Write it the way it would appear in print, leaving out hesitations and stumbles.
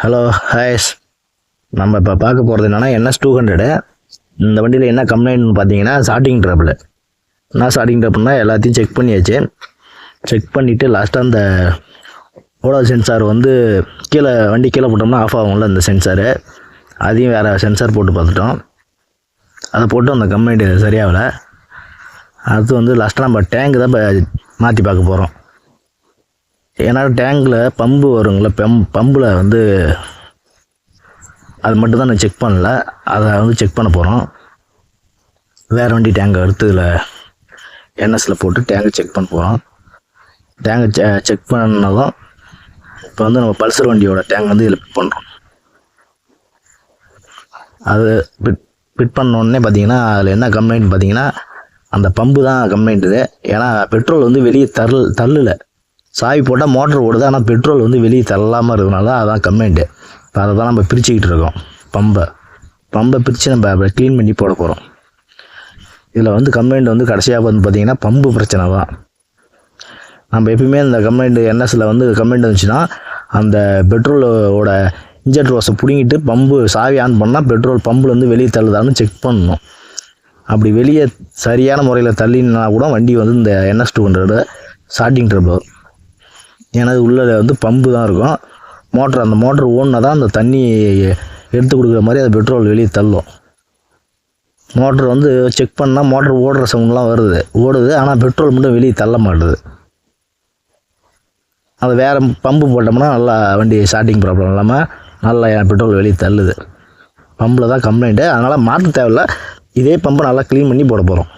Hello ஹாய்ஸ். நம்ம இப்போ பார்க்க போகிறது என்னென்னா NS200. இந்த வண்டியில் என்ன கம்ப்ளைண்ட்னு பார்த்தீங்கன்னா ஸ்டார்டிங் ட்ரபிள். என்ன ஸ்டார்டிங் ட்ரபிள்னா எல்லாத்தையும் செக் பண்ணியாச்சு. செக் பண்ணிவிட்டு லாஸ்ட்டாக அந்த ஓடோ சென்சார் வந்து வண்டி கீழே போட்டோம்னா ஆஃப் ஆகும்ல அந்த சென்சாரு, அதையும் வேறு சென்சார் போட்டு பார்த்துட்டோம். அதை போட்டு அந்த கம்ப்ளைண்ட் சரியாகலை. அது வந்து லாஸ்ட்டாக நம்ம டேங்கு தான் இப்போ மாற்றி பார்க்க போகிறோம். ஏன்னா டேங்கில் பம்பு வருங்கள, பம்பில் வந்து அது மட்டும் தான் நான் செக் பண்ணல, அதை வந்து செக் பண்ண போகிறோம். வேறு வண்டி டேங்கை எடுத்து இதில் NSல போட்டு டேங்கை செக் பண்ண போகிறோம். டேங்கை செக் பண்ணதும் இப்போ வந்து நம்ம பல்சர் வண்டியோட டேங்க் வந்து இதில் ஃபிட் பண்ணுறோம். அது ஃபிட் பண்ணோடனே பார்த்தீங்கன்னா அதில் என்ன கம்ப்ளைண்ட் பார்த்தீங்கன்னா அந்த பம்பு தான் கம்ப்ளைண்ட். இது ஏன்னா பெட்ரோல் வந்து வெளியே தள்ளலை. சாவி போட்டால் மோட்டர் ஓடுது, ஆனால் பெட்ரோல் வந்து வெளியே தள்ளாமல் இருக்கிறதுனால அதான் கம்ப்ளைண்ட்டு. இப்போ அதை தான் நம்ம பிரிச்சுக்கிட்டு இருக்கோம். பம்பை பிரித்து நம்ம க்ளீன் பண்ணி போட போகிறோம். இதில் வந்து கம்ப்ளைண்ட் வந்து கடைசியாக வந்து பார்த்திங்கன்னா பம்பு பிரச்சனை தான். நம்ம எப்பயுமே இந்த கம்ப்ளைண்ட் NSல வந்து கம்ப்ளைண்ட் வந்துச்சுன்னா அந்த பெட்ரோலோட இன்ஜெக்டர் வாசை பிடிங்கிட்டு பம்பு சாவி ஆன் பண்ணால் பெட்ரோல் பம்பில் வந்து வெளியே தள்ளுதான்னு செக் பண்ணணும். அப்படி வெளியே சரியான முறையில் தள்ளினா கூட வண்டி வந்து இந்த NS200 ஸ்டார்டிங் ட்ரபிள். ஏன்னா அது உள்ளே வந்து பம்பு தான் இருக்கும். அந்த மோட்டர் ஓடினா தான் அந்த தண்ணி எடுத்து கொடுக்குற மாதிரி அது பெட்ரோல் வெளியே தள்ளும். மோட்டர் வந்து செக் பண்ணால் மோட்டர் ஓடுற சவுண்ட்லாம் ஓடுது, ஆனால் பெட்ரோல் மட்டும் வெளியே தள்ள மாட்டுது. அது வேறு பம்பு போட்டோம்னா நல்லா வண்டி ஸ்டார்டிங் ப்ராப்ளம் இல்லாமல் நல்லா பெட்ரோல் வெளியே தள்ளுது. பம்பில் தான் கம்ப்ளைண்ட்டு. அதனால் மாற்ற தேவையில்ல, இதே பம்பை நல்லா க்ளீன் பண்ணி போட போகிறோம்.